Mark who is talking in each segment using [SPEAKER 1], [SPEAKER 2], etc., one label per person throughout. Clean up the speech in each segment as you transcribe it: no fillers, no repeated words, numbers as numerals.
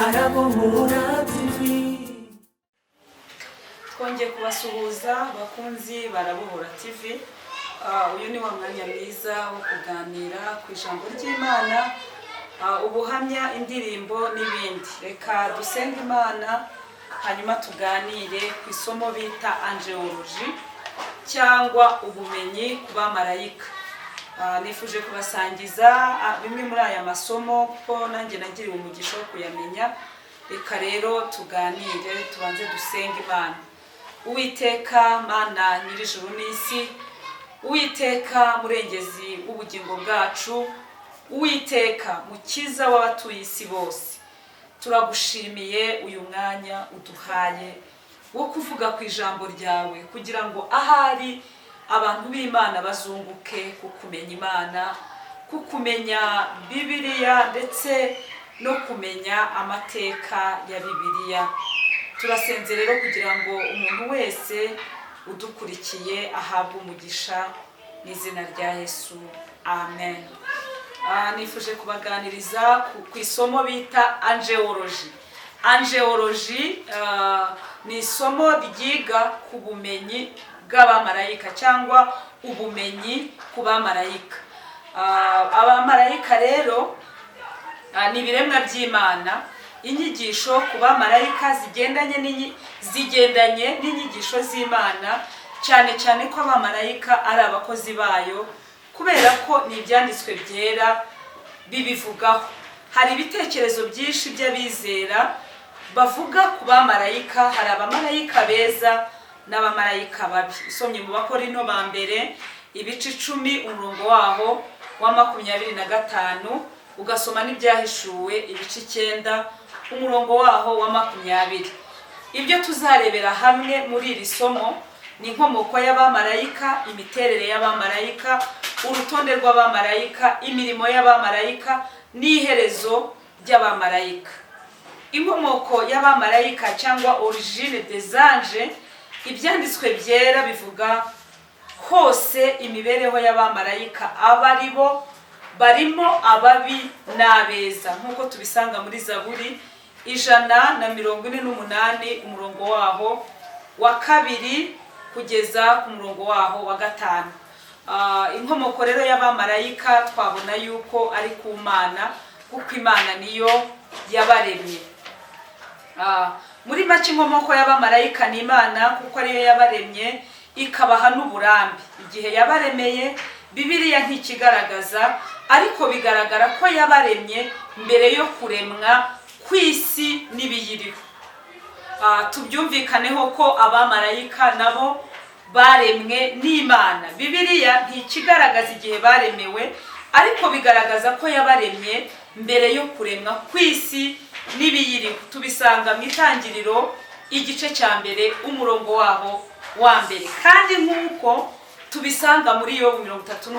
[SPEAKER 1] arabohora TV.
[SPEAKER 2] Twongeye kubasuhuza bakunzi barabohora TV. Uyu ni wa mwanya mwiza wo kuganira ku ijambo ry'Imana, ubuhamya, indirimbo n'ibindi. Reka dusenge Imana hanyuma tuganire ku isomo bita angelology cyangwa ubumenyi ku bamarayika. Nifuje kubasangiza bimwe muri aya masomo kuko nanjye nagiriwe umugisha wo kuyamenya. Reka rero tuganire, tubanze dusenge Imana. Uwiteka Mana nyir'ijuru n'isi, Uwiteka murengezi w'ubugingo bwacu, Uwiteka mukiza w'abatuye isi bose, turagushimiye uyu mwanya uduhaye wo kuvuga ku ijambo ryawe kugira ngo ahari abantu b'Imana bazunguke kukumenya Imana, kukumenya Bibiliya ndetse no kumenya amateka ya Bibiliya. Turasenze rero kugira ngo umuntu wese udukurikiye ahabwe umugisha mu izina rya Yesu, amen. Nifuje kubaganiriza ku isomo bita angelology. Angelology ni isomo ryiga ku bumenyi bw'abamarayika cyangwa ubumenyi ku bamarayika. Abamarayika rero ni ibiremwa by'Imana. Inyigisho ku bamarayika zigendanye n'inyigisho z'Imana, cyane cyane ko abamarayika ari abakozi bayo, kubera ko ni ibyanditswe byera bibivugaho. Hari ibitekerezo byinshi by'abizera bavuga ku bamarayika. Hari abamarayika beza n'abamarayika babi. Usomye mu Bakorinto ba mbere ibice 10 umurongo waho wa 25, ugasoma n'ibyahishuwe ibice 9 umurongo waho wa 20. Ibyo tuzarebera hamwe muri iri somo ni inkomoko y'abamarayika, imiterere y'abamarayika, urutonde rw'abamarayika, imirimo y'abamarayika n'iherezo ry'abamarayika. Inkomoko y'abamarayika cyangwa origine des anges, ibyanditswe byera bivuga hose imibereho y'abamarayika abaribo barimo ababi n'abeza, nk'uko tubisanga muri Zaburi 148 umurongo waho wa 2 kugeza ku murongo waho wa 5. Inkomoko rero y'abamarayika twabona yuko ari ku Mana, kuko Imana niyo yabaremye. Muri make inkomoko y'abamarayika ni Imana, kuko ariyo yabaremye ikabaha n'uburambe. Igihe yabaremeye Bibiliya ntikigaragaza, ariko bigaragara ko yabaremye mbere yo kuremwa kw'isi n'ibiyiriho. Tubyumvikaneho ko abamarayika nabo baremwe n'Imana. Bibiliya ntikigaragaza igihe baremewe, ariko bigaragaza ko yabaremye mbere yo kuremwa kw'isi n'ibiyiriho. Tubisanga mu Itangiriro igice cya mbere umurongo waho wa mbere, kandi nk'uko tubisanga muri Yobu 38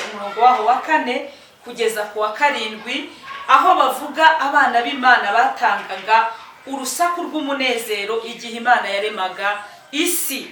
[SPEAKER 2] umurongo waho wa 4 kugeza ku wa 7, aho bavuga abana b'Imana batangaga urusaku rw'umunezero igihe Imana yaremaga isi.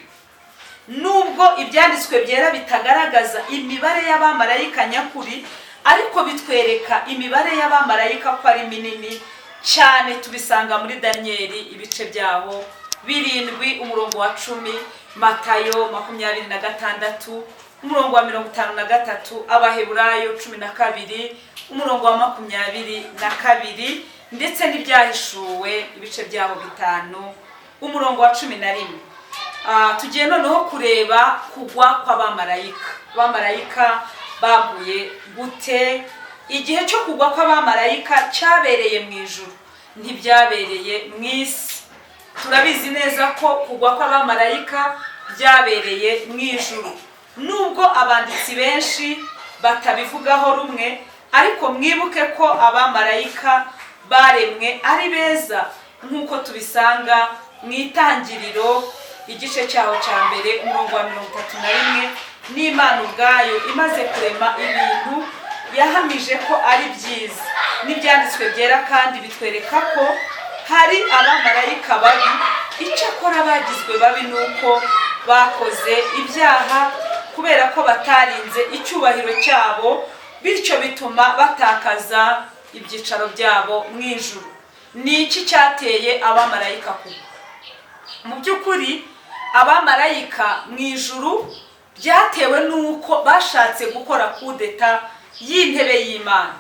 [SPEAKER 2] Nubwo ibyanditswe byera bitagaragaza imibare y'abamarayika nyakuri, ariko bitwereka imibare y'abamarayika ko ari minini cyane. Tubisanga muri Danieli ibice byaho 7 umurongo wa 10, Matayo 26 umurongo wa 53, Abaheburayo 12 umurongo wa 22, ndetse n'ibyahishuwe ibice byaho 5 umurongo wa 11. Tugiye noneho kureba kugwa kw'abamarayika. Abamarayika baguye gute? Igihe cyo kugwa kw'abamarayika cyabereye mu ijuru, ntibyabereye mu isi. Turabizi neza ko kugwa kw'abamarayika byabereye mu ijuru, nubwo abanditsi benshi batabivugaho rumwe, ariko mwibuke ko abamarayika baremwe ari beza, nk'uko tubisanga mu Itangiriro igice cyaho cya mbere umurongo wa 31. N'Imana ubwayo imaze kurema ibintu yahamije ko ari byiza. N'ibyanditswe byera kandi bitwereka ko hari abamarayika babi, icyakora bagizwe babi nuko bakoze ibyaha, kubera ko batarinze icyubahiro cyabo, bityo bituma batakaza ibyicaro byabo mu ijuru. ni iki cyateye abamarayika kugwa? Mu by'ukuri abamarayika mu ijuru byatewe n'uko bashatse gukora kudeta y'intebe y'Imana,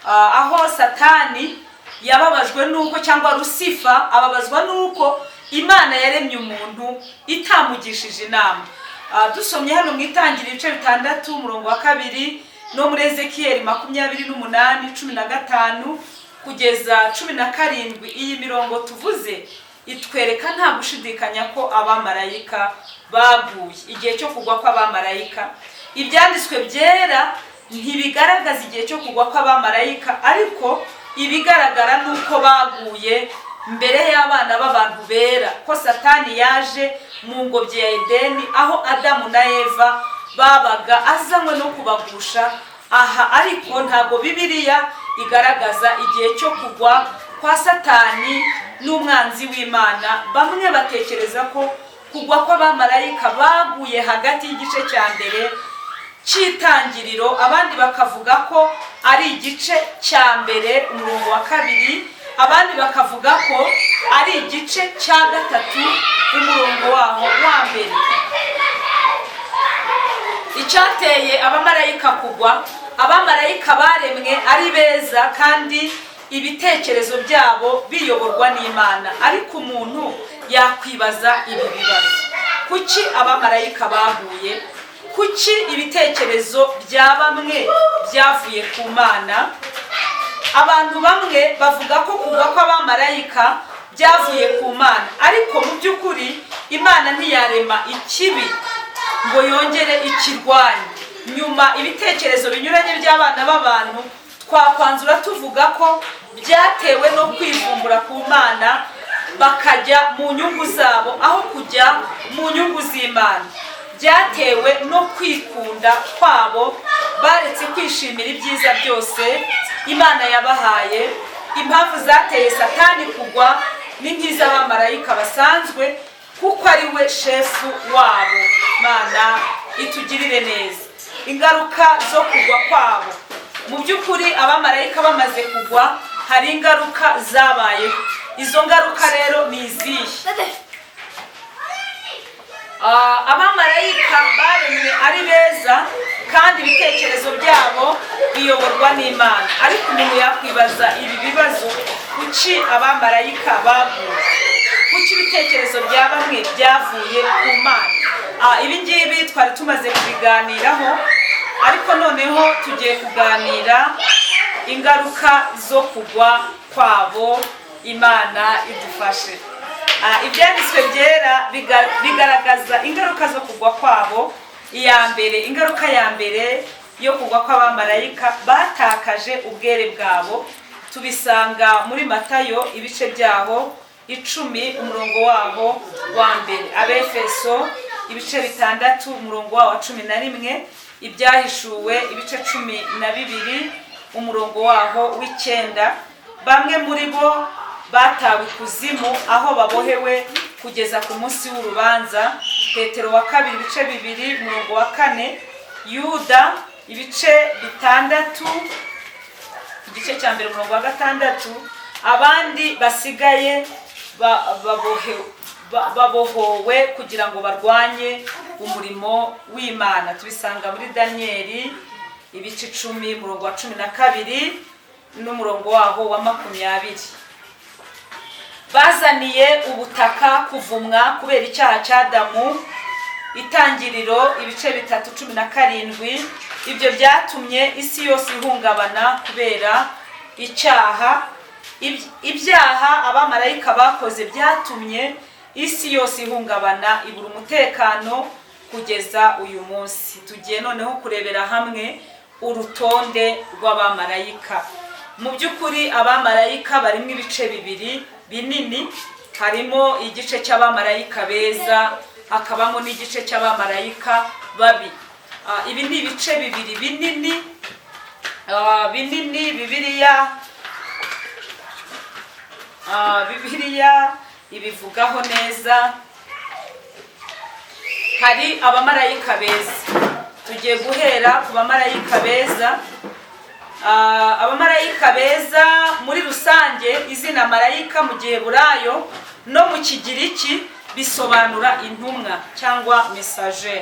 [SPEAKER 2] aho Satani yababajwe n'uko, cyangwa Lucifer ababazwa n'uko Imana yaremye umuntu itamugishije inama. Dusomye hano mu Itangiriro ibice 6 umurongo wa 2 no muri Ezekiyeli 28:15 kugeza 17, iyi mirongo tuvuze itwereka nta gushidikanya ko abamarayika baguye. Igihe cyo kugwa kw'abamarayika, ibyanditswe byera ntibigaragaza igihe cyo kugwa kw'abamarayika, ariko ibigaragara nuko baguye mbere y'abana b'abantu bera, ko Satani yaje mu ngobyi ya Edeni aho Adamu na Eva babaga azanywe no kubagusha aha, ariko ntabwo Bibiliya igaragaza igihe cyo kugwa kwa Satani n'umwanzi w'Imana. Bamwe batekereza ko kugwa kw'abamarayika baguye hagati y'igice cya mbere cy'Itangiriro, abandi bakavuga ko ari igice cya mbere umurongo wa 2, abandi bakavuga ko ari igice cya 3 umurongo waho wa mbere. Icyateye abamarayika kugwa, abamarayika baremwe ari beza kandi ibitekerezo byabo biyoborwa n'Imana, ariko umuntu yakwibaza ibi bibazo: kuki abamarayika baguye? Kuki ibitekerezo bya bamwe byavuye ku Mana? Abantu bamwe bavuga ko kugwa kw'abamarayika byavuye ku Mana, ariko mu by'ukuri Imana ntiyarema ikibi ngo yongere ikirwanye. Nyuma ibitekerezo binyuranye by'abana b'abantu twakwanzura tuvuga ko byatewe no kwivumbura ku Mana, bakajya mu nyungu zabo aho kujya mu nyungu z'Imana. Byatewe no kwikunda kwabo, baretse kwishimira ibyiza byose Imana yabahaye. Impamvu zateye Satani kugwa ni nk'iz'abamarayika basanzwe, kuko ari we shefu wabo. Mana itugirire neza. Ingaruka zo kugwa kwabo: mu by'ukuri abamarayika bamaze kugwa hari ingaruka zabayeho. Izo ngaruka rero ni izihe? Abamarayika baremwe ari beza kandi ibitekerezo byabo biyoborwa n'Imana, ariko umuntu yakwibaza ibi bibazo: kuki abamarayika baguye? Kuki ibitekerezo bya bamwe byavuye ku Mana? Ibi ngibi twari tumaze kubiganiraho, ariko noneho tugiye kuganira ingaruka zo kugwa kwabo. Imana idufashe. Ibyanditswe byera bigaragaza ingaruka zo kugwa kwabo. Ingaruka ya mbere yo kugwa kw'abamarayika, batakaje ubwere bwabo. Tubisanga muri Matayo ibice byaho 10 umurongo waho wa mbere, Abefeso ibice 6 umurongo waho wa 11, Ibyahishuwe ibice 12 umurongo waho w'9. Bamwe muri bo batawe ikuzimu aho babohewe kugeza ku munsi w'urubanza. Petero wa 2 ibice 2 umurongo wa 4, Yuda ibice 6 igice cya mbere umurongo wa 6. Abandi basigaye babohowe kugira ngo barwanye umurimo w'Imana. Tubisanga muri Danieli ibice 10 umurongo wa 12 n'umurongo waho wa 20. Bazaniye ubutaka kuvumwa kubera icyaha cya Adamu. Itangiriro ibice 3:17. Ibyo byatumye isi yose ihungabana kubera icyaha. Ibyaha abamarayika bakoze byatumye isi yose ihungabana, ibura umutekano kugeza uyu munsi. Tugiye noneho kurebera hamwe urutonde rw'abamarayika. Mu by'ukuri abamarayika barimo ibice bibiri binini. Harimo igice cy'abamarayika beza, hakabamo n'igice cy'abamarayika babi. Ibi ni ibice bibiri binini Bibiliya ibivugaho neza. Hari abamarayika beza. Tugiye guhera ku bamarayika beza. abamarayika beza muri rusange, izina marayika mu giheburayo no mu kigiriki bisobanura intumwa cyangwa messager.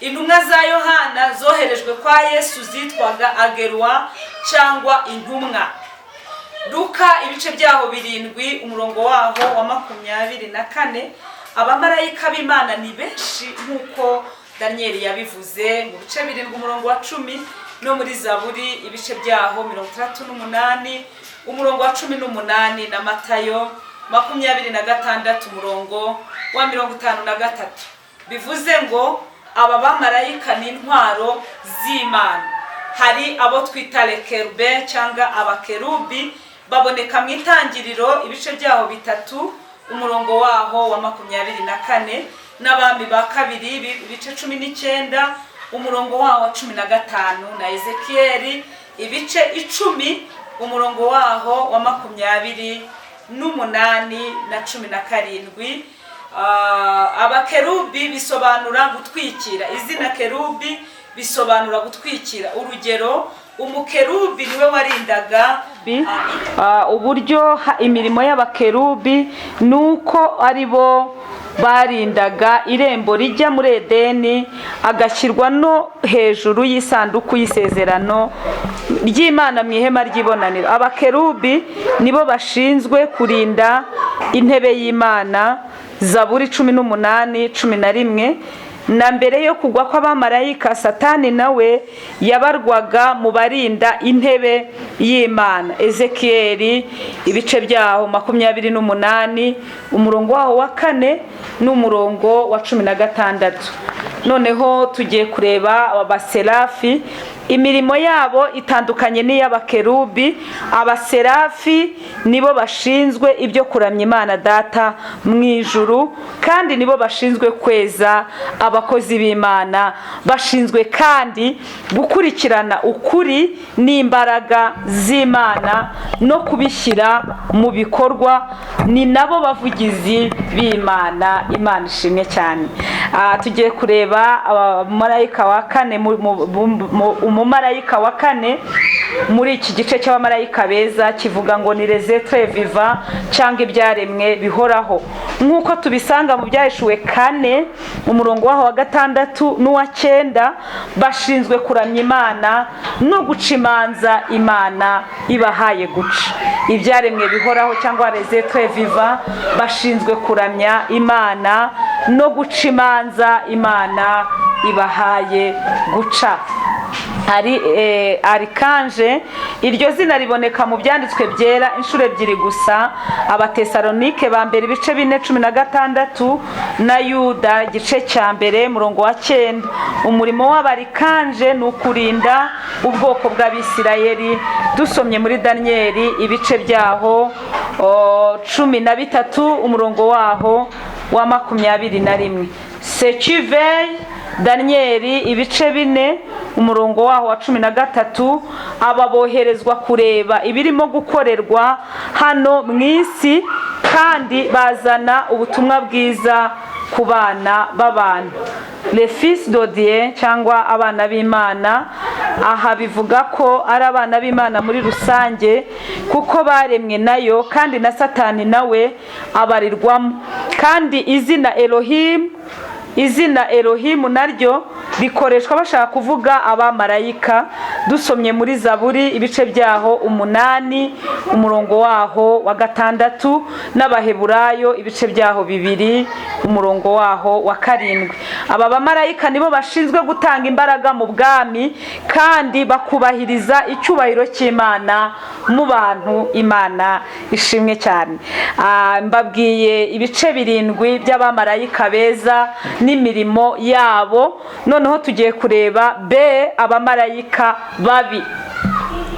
[SPEAKER 2] Intumwa za Yohana zoherejwe kwa Yesu zitwaga agerwa cyangwa intumwa. Luka ibice byaho 7 umurongo waho wa 24. Abamarayika b'Imana ni benshi nkuko Daniel yabivuze mu bice 7 umurongo wa 10, no muri Zaburi ibice byaho 38 umurongo wa 18, na Matayo 26 umurongo wa 53. Bivuze ngo aba bamarayika ni intwaro z'Imana. Hari abo twita lekerube cyangwa abakerubi, baboneka mu Itangiriro ibice byaho 3 umurongo waho wa 24, n'Abami ba kabiri ibice 19 umurongo waho wa 15, na Ezekieli ibice 10 umurongo waho wa 28 na 17. Abakerubi bisobanura gutwikira. Izina kerubi bisobanura gutwikira. Urugero, umukerubi niwe warindaga. Uburyo imirimo y'abakerubi nuko ari bo barindaga irembo rijya muri Edeni, agashyirwa no hejuru y'isanduku y'isezerano ry'Imana mu ihema ry'ibonaniro. Abakerubi nibo bashinzwe kurinda intebe y'Imana. Zaburi 18:11. Na mbere yo kugwa kw'abamarayika, Satani nawe yabarwaga mu barinda intebe y'Imana. Ezekieli ibice byaho 28 umurongo waho wa 4 n'umurongo wa 16. Noneho tugiye kureba abaserafi. Imirimo yabo itandukanye n'iy'abakerubi. Abaserafi nibo bashinzwe ibyo kuramya Imana Data mu ijuru, kandi nibo bashinzwe kweza abakozi b'Imana. Bashinzwe kandi gukurikirana ukuri n'imbaraga z'Imana no kubishyira mu bikorwa. Ni nabo bavugizi b'Imana. Imana ishimwe cyane. Tugiye kureba abamarayika wa 4. Umumarayika wa 4 muri iki gice cy'abamarayika beza kivuga ngo ni les êtres vivants cyangwa ibyaremwe bihoraho, nkuko tubisanga mu Byahishuwe 4 umurongo waho wa 6 n'uwa 9. Bashinzwe kuramya Imana no guca imanza Imana ibahaye guca. Ibyaremwe bihoraho cyangwa les êtres vivants bashinzwe kuramya Imana no guca imanza Imana ibahaye guca. Hari arikanje. Iryo zina riboneka mu byanditswe byera inshuro 2 gusa. Abatesalonike ba mbere ibice 4:16 na Yuda igice cya mbere murongo wa 9. Umurimo w'abarikanje ni ukurinda ubwoko bw'Abisirayeli. Dusomye muri Danieli ibice byaho 13 umurongo waho wa 21. Sekiveyi Danieli ibice 4 umurongo waho wa 13. Aba boherezwa kureba ibirimo gukorerwa hano mu isi, kandi bazana ubutumwa bwiza ku bana b'abantu. Les fils de Dieu cyangwa abana b'Imana. Aha bivuga ko ari abana b'Imana muri rusange, kuko baremwe nayo kandi na Satani nawe abarirwamo. Kandi izina Elohim naryo bikoreshwa bashaka kuvuga abamarayika. Dusomye muri Zaburi ibice byaho 8 umurongo waho wa 6, n'Abaheburayo ibice byaho 2 umurongo waho wa 7. Aba bamarayika nibo bashinzwe gutanga imbaraga mu bwami, kandi bakubahiriza icyubahiro cy'Imana mu bantu. Imana ishimwe cyane. Mbabwiye ibice 7 by'abamarayika beza n'imirimo yabo. Noneho tugiye kureba abamarayika babi.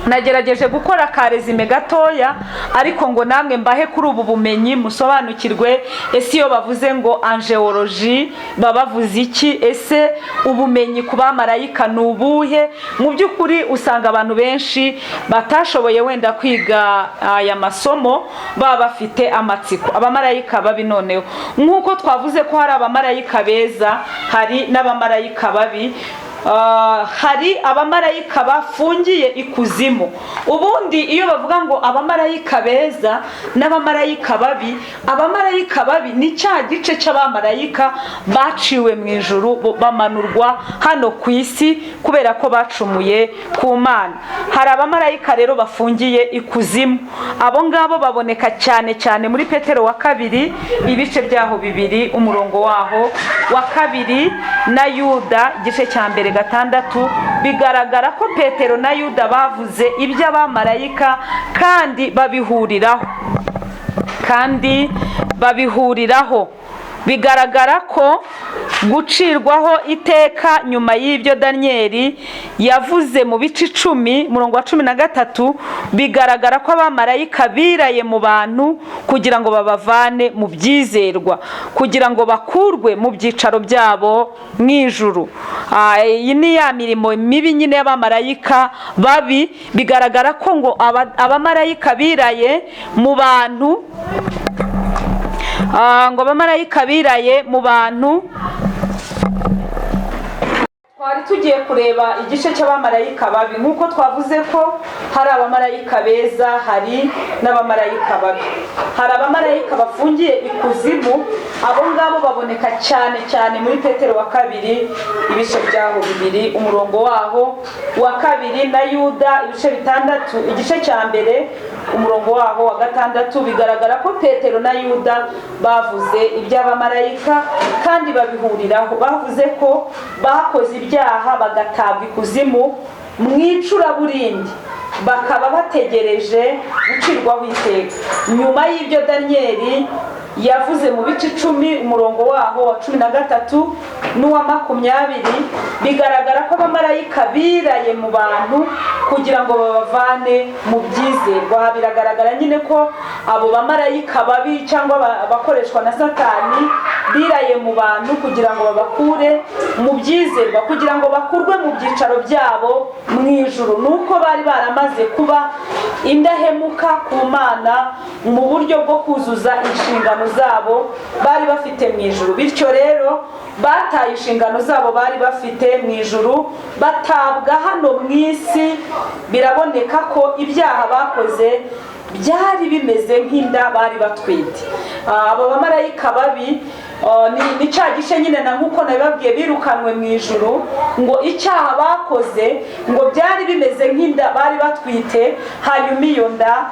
[SPEAKER 2] Nagerageje gukora karezime gatoya, ariko ngo namwe mbahe kuri ubu bumenyi musobanukirwe. Ese iyo bavuze ngo angeology babavuze iki? Ese ubumenyi ku bamarayika nubuhe? Mu by'ukuri usanga abantu benshi batashoboye wenda kwiga aya masomo baba bafite amatsiko. Abamarayika babi noneho, nkuko twavuze ko hari abamarayika beza, hari n'abamarayika babi. hari abamarayika bafungiye ikuzimu. Ubundi iyo bavuga ngo abamarayika beza n'abamarayika babi, abamarayika babi ni cya gice cy'abamarayika baciwe mu ijuru bamanurwa hano ku isi kubera ko bacumuye ku Mana. Hari abamarayika rero bafungiye ikuzimu. Abo ngabo baboneka cyane cyane muri Petero wa kabiri ibice byaho 2 umurongo waho wa 2 na Yuda igice cya mbere 6. Bigaragara ko Petero na Yuda bavuze iby'abamarayika kandi babihuriraho. Bigaragara ko gucirwaho iteka nyuma y'ibyo Danieli yavuze mu bice 10 murongo wa 13, bigaragara ko abamarayika biraye mu bantu kugira ngo babavane mu byizerwa, kugira ngo bakurwe mu byicaro byabo mu ijuru. Iyi ni ya mirimo mibi nyine y'abamarayika babi. Bigaragara ko ngo abamarayika biraye mu bantu, abamarayika biraye mu bantu. Twari tugiye kureba igice cy'abamarayika babi. Nk'uko twavuze ko hari abamarayika beza, hari n'abamarayika babi. Hari abamarayika bafungiye ikuzimu. Abo ngabo baboneka cyane cyane muri Petero wa kabiri ibice byaho 2 umurongo waho wa 2 na Yuda ibice 6 igice cya mbere umurongo waho wa 6. Bigaragara ko Petero na Yuda bavuze iby'abamarayika kandi babihuriraho. Bavuze ko bakoze ibyaha bagatabwa ikuzimu mu icuraburindi, bakaba bategereje gucirwaho iteka. Nyuma y'ibyo Danieli yavuze mu bice 10 umurongo waho wa 13 n'uwa 20, bigaragara ko abamarayika biraye mu bantu kugira ngo babavane mu byizerwa. Biragaragara nyine ko abo bamarayika babi cyangwa abakoreshwa na Satani biraye mu bantu kugira ngo babakure mu byizerwa, kugira ngo bakurwe mu byicaro byabo mu ijuru. Nuko bari baramaze kuba indahemuka ku Mana mu buryo bwo kuzuza inshingano zabo bari bafite mu ijuru. Bityo rero bataye inshingano zabo bari bafite mu ijuru, batabwa hano mu isi. Biraboneka ko ibyaha bakoze byari bimeze nk'inda bari batwite. Abo bamarayika babi ni cya gice nyine na nk'uko nabibabwiye birukanwe mu ijuru, ngo icyaha bakoze ngo byari bimeze nk'inda bari batwite, hanyuma iyo nda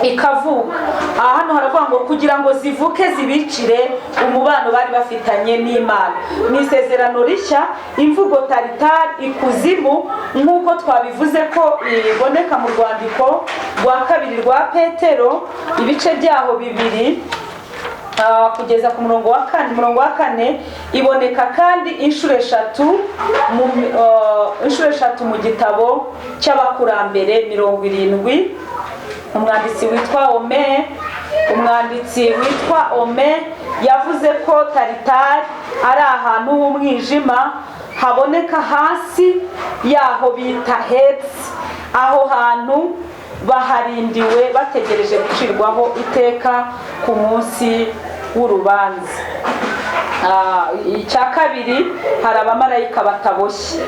[SPEAKER 2] ikavuka. Hano haravuga ngo kugira ngo zivuke zibicire umubano bari bafitanye n'Imana. Mu isezerano rishya imvugo taritari ikuzimu nk'uko twabivuze ko iboneka mu rwandiko rwa 2 rwa Petero ibice byaho 2 kugeza ku murongo wa 4 iboneka kandi inshuro 3 mu gitabo cy'abakurambere 70. Umwanditsi witwa Ome yavuze ko taritari ari ahantu h'umwijima haboneka hasi yaho bita Hetsi. Aho hantu baharindiwe bategereje gucirwaho iteka ku munsi w'urubanza. Icya kabiri, hari abamarayika bataboshye.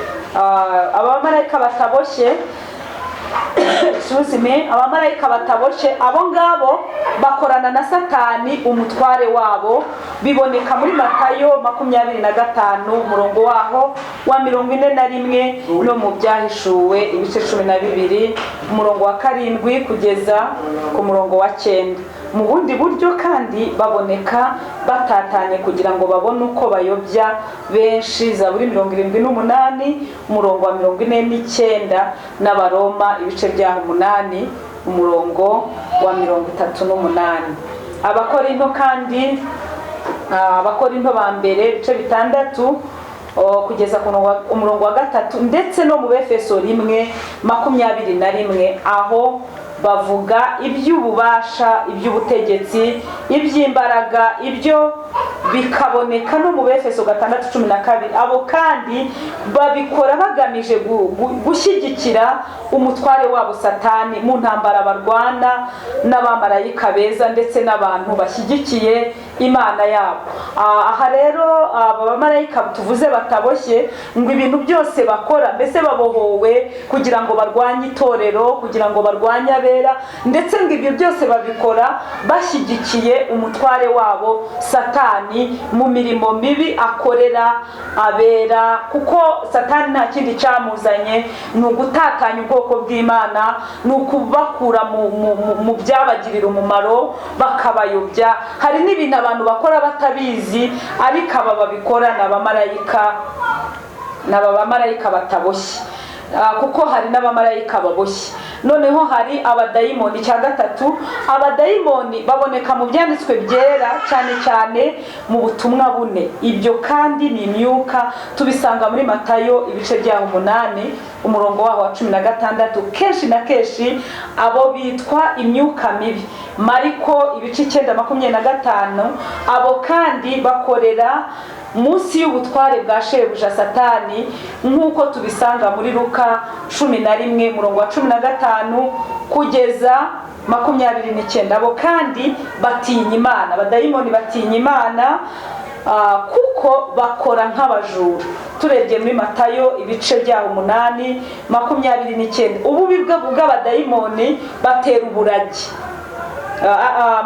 [SPEAKER 2] Abamarayika bataboshye abamarayika bataboshye, abo ngabo bakorana na Satani umutware wabo. Biboneka muri Matayo 25 umurongo waho wa 41 no mu Byahishuwe ibice 12 umurongo wa 7 kugeza ku murongo wa 9. Mu bundi buryo kandi baboneka batatanye kugira ngo babone uko bayobya benshi. Zaburi 78 umurongo wa 49 n'Abaroma ibice bya 8 umurongo wa 38. Abakorinto kandi Abakorinto ba mbere ibice 6 kugeza ku umurongo wa 3, ndetse no mu Befeso 1:21 aho bavuga iby'ububasha, iby'ubutegetsi, iby'imbaraga. Ibyo bikaboneka no mu Befeso 6:12. Abo kandi babikora bagamije gushyigikira umutware wabo Satani mu ntambara barwana n'abamarayika beza ndetse n'abantu bashyigikiye imana yabo. Aha rero aba bamarayika tuvuze bataboshye ngo ibintu byose bakora, mbese babohowe kugira ngo barwanye itorero, kugira ngo barwanye abera, ndetse ngo ibyo byose babikora bashyigikiye umutware wabo Satani mu mirimo mibi akorera abera, kuko Satani nta kindi cyamuzanye ni ugutatanya ubwoko bw'Imana, ni ukubakura mu byabagirira umumaro bakabayobya. Hari n'ibintu abantu bakora batabizi, ariko aba babikora ni abamarayika bataboshye, kuko hari n'abamarayika baboshye. Noneho hari abadayimoni. Cya gatatu, abadayimoni baboneka mu byanditswe byera, cyane cyane mu butumwa bune. Ibyo kandi ni imyuka, tubisanga muri Matayo ibice byaho 8 umurongo waho wa 16. Kenshi na kenshi abo bitwa imyuka mibi. Mariko ibice 9:25, abo kandi bakorera munsi y'ubutware bwa shebuja Satani, nk'uko tubisanga muri Luka 11 umurongo wa 15 kugeza 29. Abo kandi batinya Imana, abadayimoni batinya Imana, kuko bakora nk'abajura. Turebye muri Matayo ibice byaho 8:29, ububi bw'abadayimoni batera uburagi.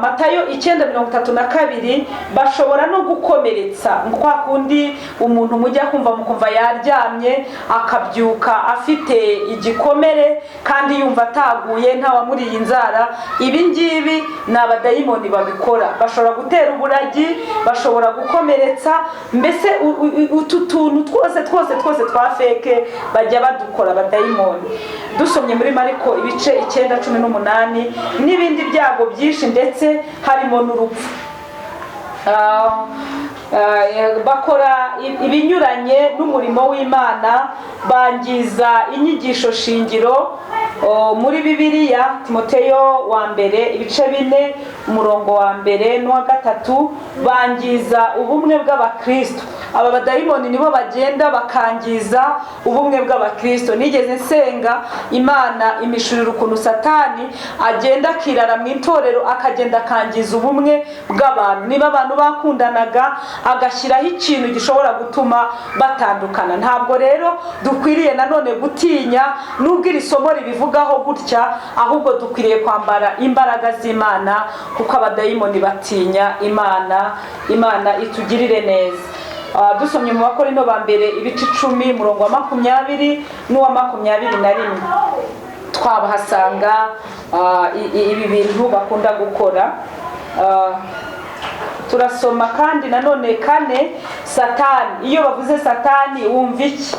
[SPEAKER 2] Matayo 9:32, bashobora no gukomeretsa, kwa kundi umuntu mujya kumva mukumva yaryamye akabyuka afite igikomere kandi yumva ataguye nta wamuriye inzara. Ibi ngibi ni abadayimoni babikora. Bashobora gutera uburagi, bashobora gukomeretsa, mbese utu tuntu twose twa feke bajya badukora abadayimoni. Dusomye muri Mariko ibice 9:18, n'ibindi byago byinshi ndetse harimo n'urupfu. Bakora ibinyuranye n'umurimo w'Imana, bangiza inyigisho shingiro. Muri Bibiliya Timoteyo wa mbere ibice 4 umurongo wa 1 n'uwa 3, bangiza ubumwe bw'abakristo. Aba badayimoni nibo bagenda bakangiza ubumwe bw'abakristo. Nigeze nsenga Imana imishurira ukuntu Satani agenda akirara mu itorero, akagenda akangiza ubumwe bw'abantu. Niba abantu bakundanaga, agashyiraho ikintu gishobora gutuma batandukana. Ntabwo rero dukwiriye nanone gutinya nubwo iri somo ribivugaho gutya, ahubwo dukwiriye kwambara imbaraga z'Imana, kuko abadayimoni batinya Imana. Imana itugirire neza. Dusomye mu Bakorinto ba mbere ibice 10 umurongo wa 20 n'uwa 21, twabahasanga ibi bintu bakunda gukora. Turasoma kandi nanone 4, Satani. Iyo bavuze Satani wumva iki?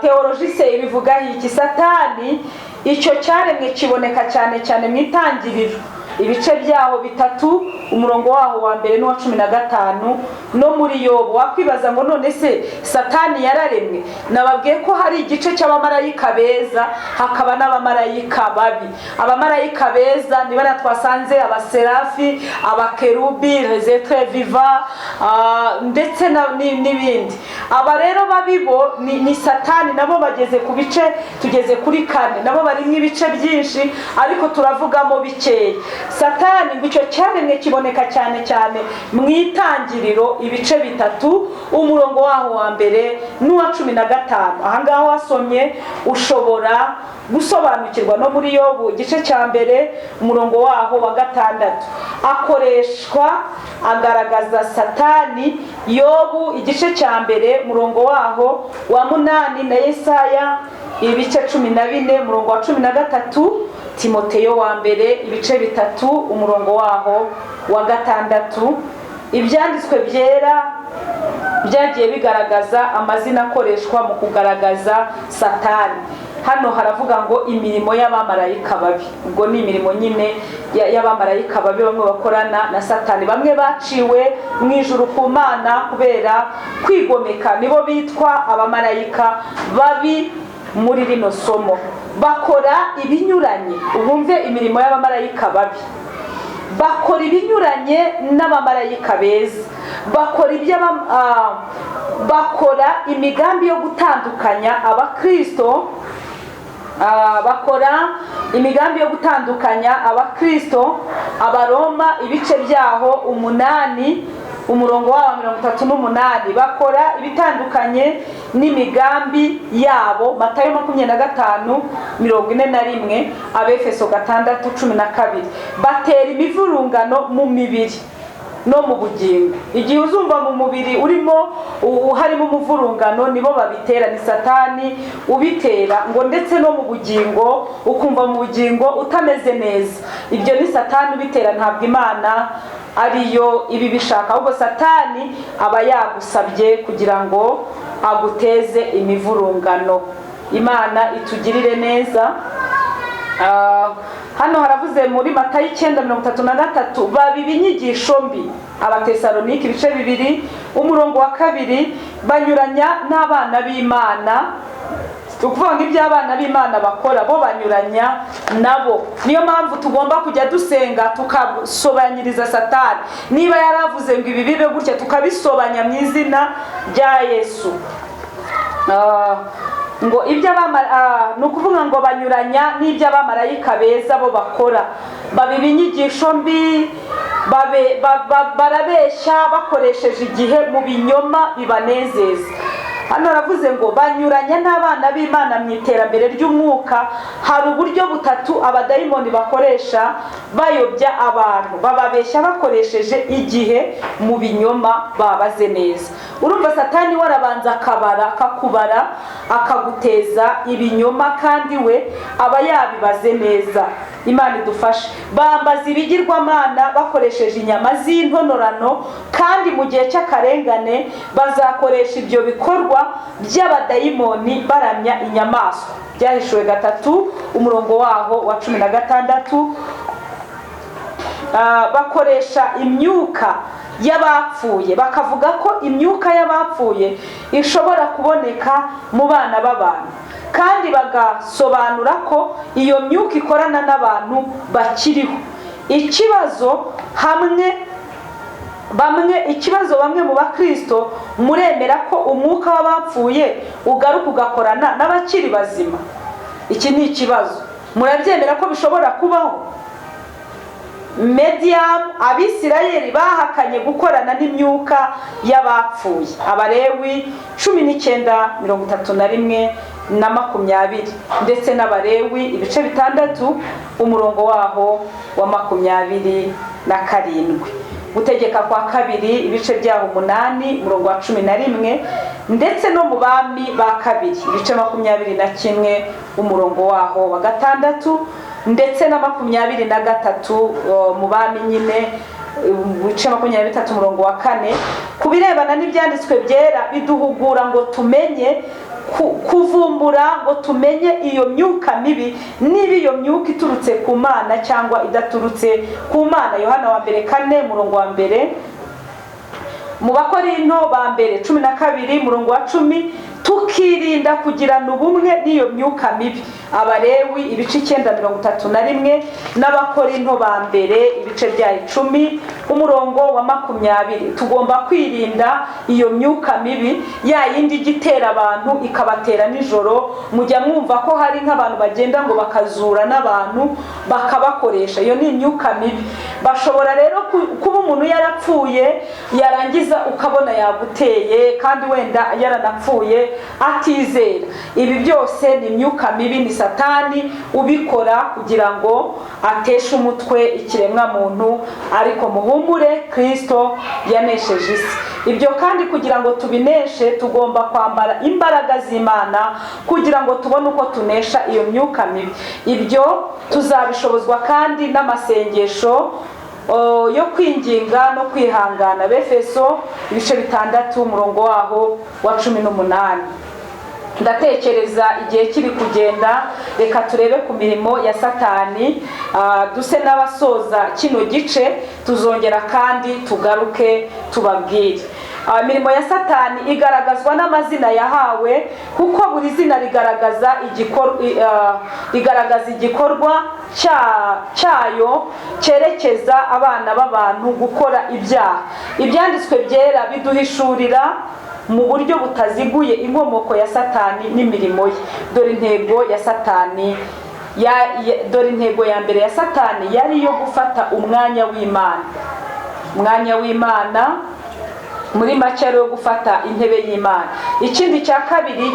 [SPEAKER 2] Theologie se ibivuga iki? Satani icyo cyaremwe kiboneka cyane cyane mu itangiriro ibice byaho 3 umurongo waho wa 1 n'uwa 15, no muri Yobu. Wakwibaza ngo none se Satani yararemwe? Nababwiye ko hari igice cy'abamarayika beza, hakaba n'abamarayika babi. Abamarayika beza niba natwasanze abaserafi, abakerubi, les êtres vivants, ndetse n'ibindi. Aba rero babibo ni Satani, nabo bageze ku bice, tugeze kuri 4, nabo bari mu ibice byinshi, ariko turavugamo bikeya. Satani ngo icyo cyaremwe kiboneka cyane cyane mu itangiriro ibice 3 umurongo waho wa 1 n'uwa 15. Aha ngaho wasomye ushobora gusobanukirwa no muri Yobu igice cya 1 umurongo waho wa 6. Akoreshwa agaragaza Satani. Yobu igice cya 1 umurongo waho wa 8 na Yesaya ibice 14 umurongo wa 13. Timoteyo wa mbere ibice 3 umurongo waho wa 6. Ibyanditswe byera byagiye bigaragaza amazina akoreshwa mu kugaragaza Satani. Hano haravuga ngo imirimo y'abamarayika babi. Ubwo ni imirimo nyine y'abamarayika babi, bamwe bakorana na Satani, bamwe baciwe mu ijuru ku Mana kubera kwigomeka, nibo bitwa abamarayika babi. Muri rino somo bakora ibinyuranye. Ubumve imirimo y'abamarayika babi. Bakora ibinyuranye n'abamarayika beza. Bakora imigambi yo gutandukanya abakristo bakora imigambi yo gutandukanya abakristo. Abaroma ibice byaho 8 umurongo wa 38 bakora ibitandukanye n'imigambi yabo. Matayo 25:41, Abefeso 6:12 batera imivurungano mu mibiri no mu bugingo. Igihe uzumva mu mubiri urimo harimo umuvurungano nibo babitera, ni Satani ubitera. Ngo ndetse no mu bugingo ukumva mu bugingo utameze neza, ibyo ni Satani ubitera, ntabwo Imana ariyo ibi bishaka, ahubwo Satani aba yagusabye kugira ngo aguteze imivurungano. Imana itugirire neza. Hano haravuze muri Matayo 9:33 babiba inyigisho mbi. Abatesalonike ibice 2 umurongo wa 2 banyuranya n'abana b'Imana. Tukuvuga ngo ibyo abana b'Imana bakora bo banyuranya nabo. Niyo mpamvu tugomba kujya dusenga tukasobanyiriza Satani. Niba yaravuze ngo ibi bibe gutya tukabisobanya mu izina rya Yesu. Ngo ibyo nukuvuga ngo banyuranya n'ibyo abamarayika beza bo bakora. Babiba inyigisho mbi, barabeshya bakoresheje igihe mu binyoma bibanezeza. Hano aravuze ngo banyuranya n'abana b'Imana mu iterambere ry'umwuka. Hari uburyo butatu abadayimoni bakoresha bayobya abantu. Bababeshya bakoresheje igihe mu binyoma babaze neza. Urumva Satani warabanza akakubara akaguteza ibinyoma, kandi we aba yabibaze neza. Imana idufashe. Bambaza ibigirwamana bakoresheje inyama z'intonorano, kandi mu gihe cy'akarengane bazakoresha ibyo bikorwa by'abadayimoni baramya inyamaswa. Byahishuwe 3 umurongo waho wa 16. Bakoresha imyuka y'abapfuye, bakavuga ko imyuka y'abapfuye ishobora kuboneka mu bana b'abantu, kandi bagasobanura ko iyo myuka ikorana n'abantu bakiriho. Ikibazo bamwe mu bakristo muremera ko umwuka w'abapfuye ugaruka ugakorana n'abakiri bazima. Iki ni ikibazo. Murabyemera ko bishobora kubaho? Medium Abisirayeli bahakanye gukorana n'imyuka y'abapfuye. Abalewi 19:31 na 20, ndetse n'Abalewi ibice 6 umurongo waho wa 27. Gutegeka kwa kabiri ibice byaho 8 umurongo wa 11, ndetse no mu bami ba kabiri ibice 21 umurongo waho wa 6, ndetse na 23 mu bami nyine ibice 23 umurongo wa 4. Kubirebana n'ibyanditswe byera biduhugura ngo tumenye kuvumbura, ngo tumenye iyo myuka mibi, niba iyo myuka iturutse ku Mana cyangwa idaturutse ku Mana. Yohana wa mbere 4 umurongo wa 1. Mu Bakorinto ba mbere 12 umurongo wa 10 tukirinda kugirana ubumwe n'iyo myuka mibi. Abalewi ibice 9:31 n'Abakorinto ba mbere ibice bya 10 umurongo wa 20. Tugomba kwirinda iyo myuka mibi, ya yindi gitera abantu ikabatera nijoro. Mujya mwumva ko hari nk'abantu bagenda ngo bakazura n'abantu bakabakoresha. Iyo ni imyuka mibi. Bashobora rero kuba umuntu yarapfuye, yarangiza ukabona yaguteye, kandi wenda yaranapfuye atizera. Ibi byose ni imyuka mibi, ni Satani ubikora kugira ngo ateshe umutwe ikiremwa muntu. Ariko muhumure, Kristo yanesheje isi. Ibyo kandi kugira ngo tubineshe tugomba kwambara imbaraga z'Imana kugira ngo tubone uko tunesha iyo myuka mibi. Ibyo tuzabishobozwa kandi n'amasengesho yo kwinginga no kwihangana. Befeso ibice 6 umurongo waho wa 18. Ndatekereza igihe kiri kugenda, reka turebe ku mirimo ya Satani. Duse n'abasoza kino gice, tuzongera kandi tugaruke tubabwire. Imirimo ya Satani igaragazwa n'amazina yahawe, kuko buri zina rigaragaza igikorwa cyayo cyerekeza abana b'abantu gukora ibyaha. Ibyanditswe byera biduhishurira mu buryo butaziguye inkomoko ya Satani n'imirimo ye. Dore intego ya Satani dore intego ya mbere ya Satani yari iyo gufata umwanya w'Imana, muri make yo gufata intebe y'Imana. Ikindi cya kabiri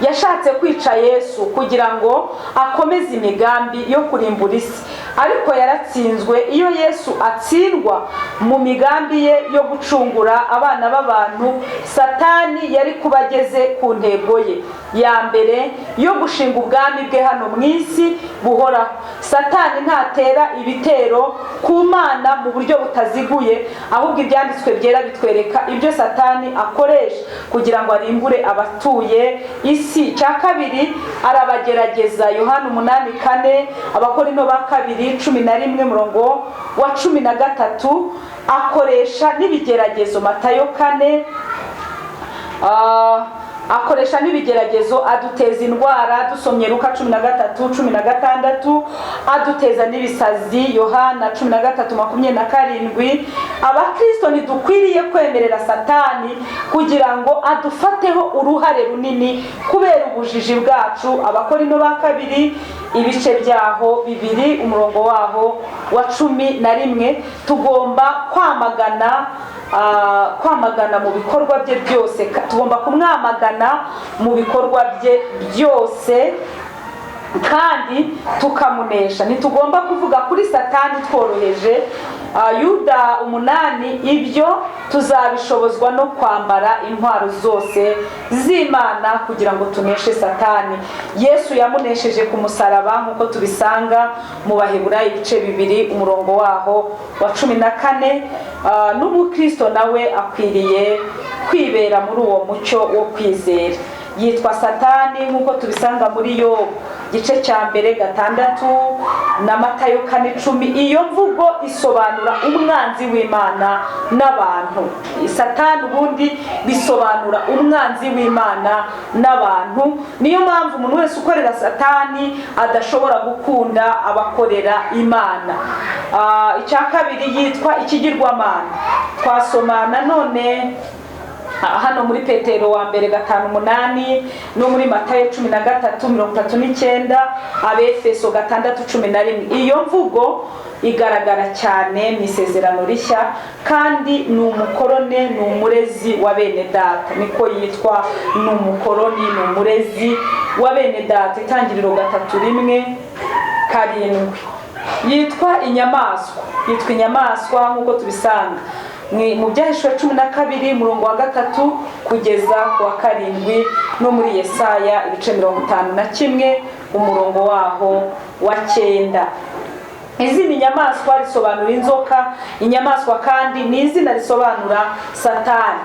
[SPEAKER 2] yashatse kwica Yesu kugira ngo akomeze imigambi yo kurimbura isi, ariko yaratsinzwe. Iyo Yesu atsindwa mu migambi ye yo gucungura abana b'abantu, Satani yari kuba ageze ku ntego ye ya mbere yo gushinga ubwami bwe hano mu isi buhoraho. Satani ntatera ibitero ku Mana mu buryo butaziguye, ahubwo ibyanditswe byera bitwereka ibyo Satani akoresha kugira ngo arimbure abatuye isi. Cya kabiri arabagerageza. Yohana 8:4, Abakorinto ba 2:11 murongo wa 13, akoresha n'ibigeragezo. Matayo 4, akoresha n'ibigeragezo, aduteza indwara. Dusomye Luka 13:16, aduteza n'ibisazi. Yohana 13:27. Abakristo ntidukwiriye kwemerera Satani kugira ngo adufateho uruhare runini kubera ubujiji bwacu. Abakorinto ba 2 ibice byaho 2 umurongo waho wa 11. Tugomba kwamagana mu bikorwa bye byose, tugomba kumwamagana mu bikorwa bye byose kandi tukamunesha. Ntitugomba kuvuga kuri Satani tworoheje. Yuda 8, ibyo tuzabishobozwa no kwambara intwaro zose z'Imana kugira ngo tuneshe Satani. Yesu yamunesheje ku musaraba nk'uko tubisanga mu Baheburayo ibice 2 umurongo waho wa 14. N'umukristo nawe akwiriye kwibera muri uwo mucyo wo kwizera. Yitwa Satani nk'uko tubisanga muri Yobu gice cya mbere 6 na Matayo 4:10. Iyo mvugo isobanura umwanzi w'Imana n'abantu. Satani ubundi bisobanura umwanzi w'Imana n'abantu. Niyo mpamvu umuntu wese ukorera Satani adashobora gukunda abakorera Imana. Icya kabiri yitwa ikigirwamana. Twasoma nanone hano muri Petero wa mbere 5:8 no muri Matayo 13:39, Abefeso 6:11. Iyo mvugo igaragara cyane mu Isezerano Rishya kandi ni umukorone, ni umurezi wa bene data. Niko yitwa, ni umukoroni, ni umurezi wa bene data. Itangiriro 3:1-7. Yitwa inyamaswa nk'uko tubisanga mu Byahishwe 12 murongo wa 3 kugeza ku wa 7 no muri Yesaya ibice 51 umurongo waho wa 9. Izina inyamaswa risobanura inzoka. Inyamaswa kandi ni izina risobanura Satani.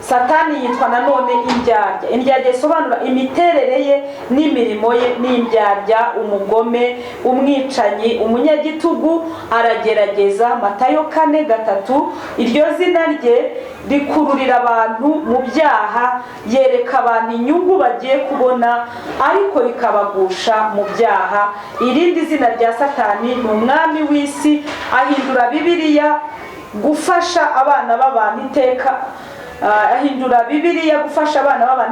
[SPEAKER 2] Satani yitwa nanone indyarya. Indyarya isobanura imiterere ye n'imirimo ye. N'indyarya, umugome, umwicanyi, umunyagitugu, aragerageza. Matayo 4:3. Iryo zina rye rikururira abantu mu byaha, yereka abantu inyungu bagiye kubona ariko rikabagusha mu byaha. Irindi zina rya Satani ni umwami w'isi. Ahindura Bibiliya gufasha abana b'abantu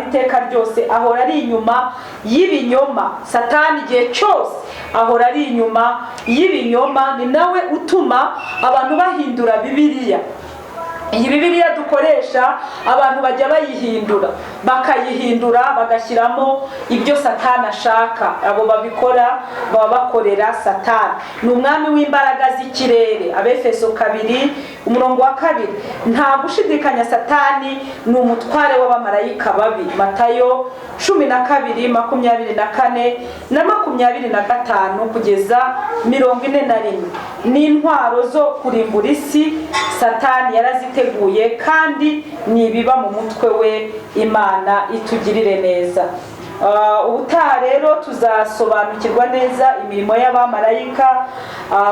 [SPEAKER 2] iteka ryose. Ahora ari inyuma y'ibinyoma. Satani igihe cyose ahora ari inyuma y'ibinyoma. Ni nawe utuma abantu bahindura Bibiliya. Iyi Bibiliya dukoresha abantu bajya bakayihindura bagashyiramo ibyo Satani ashaka. Abo babikora baba bakorera Satani. Ni umwami w'imbaraga z'ikirere. Abefeso 2 umurongo wa 2. Nta gushidikanya Satani ni umutware w'abamarayika babi. Matayo 12:24 na 25 kugeza 41. Ni intwaro zo kurimbura isi. Satani yaraziteguye kandi nibiba mu mutwe we. Imana itugirire neza. ubutaha rero tuzasobanukirwa neza imirimo y'abamarayika,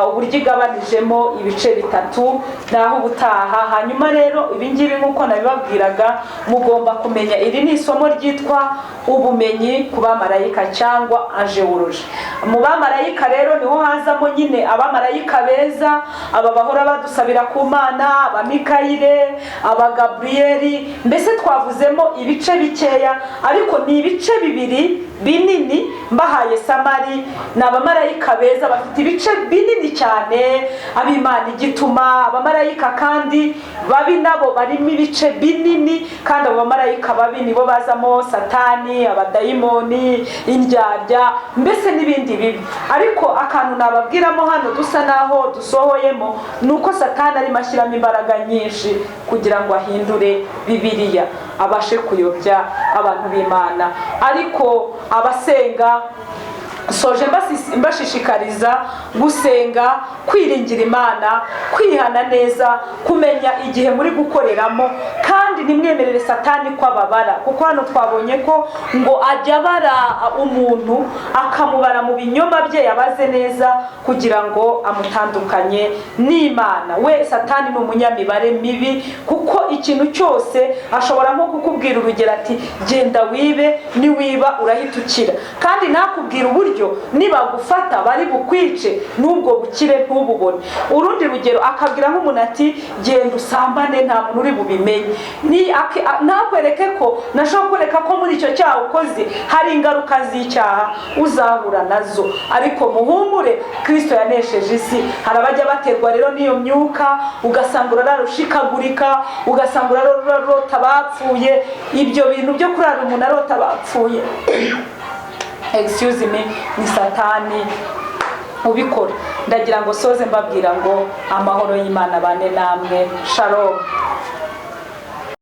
[SPEAKER 2] uburyo igabanijemo ibice bitatu, naho ubutaha. Hanyuma rero ibingibi nk'uko nabibabwiraga, mugomba kumenya iri ni isomo ryitwa ubumenyi ku bamarayika cyangwa angeology. Mu bamarayika rero niho hazamo nyine abamarayika beza, aba bahora badusabira ku Mana, aba Mikayire, aba Gaburiyeli. Mbese twavuzemo ibice bikeya, ariko ni ibice bibiri binini mbahaye samari. Ni abamarayika beza bafite ibice binini cyane, ab'Imana igituma. Abamarayika kandi babi nabo barimo ibice binini, kandi abo bamarayika babi nibo bazamo Satani, abadayimoni, indyarya, mbese n'ibindi bibi. Ariko akantu nababwiramo hano dusa naho dusohoyemo, nuko Satani arimo ashyiramo imbaraga nyinshi kugira ngo ahindure Bibiliya, abashe kuyobya abantu b'Imana. Ariko abasenga, soje mbashishikariza gusenga, kwiringira Imana, kwihana neza, kumenya igihe muri gukoreramo, kandi ntimwemerere Satani ko ababara, kuko hano twabonye ko ngo ajya abara umuntu, akamubara mu binyoma bye yabaze neza kugira ngo amutandukanye n'Imana. We Satani ni umunyamibare mibi, kuko ikintu cyose ashobora nko kukubwira urugero ati genda wibe, niwiba urahita ukira, kandi nakubwira uburyo nibagufata bari bukwice n'ubwo bukire ntububone. Urundi rugero akabwira nk'umuntu ati genda usambane, nta muntu uri bubimenye. Nakwereke ko nashobora kureka ko muri icyo cyaha ukoze hari ingaruka z'icyaha uzahura nazo, ariko muhumure, Kristo yanesheje isi. Hari abajya baterwa rero n'iyo myuka, ugasanga urarushikagurika, ugasanga urarota bapfuye. Ibyo bintu byo kurara umuntu arota bapfuye excuse me, ni Satani ubikora. Ndagira ngo soze mbabwira ngo amahoro y'Imana bane namwe. Shalom.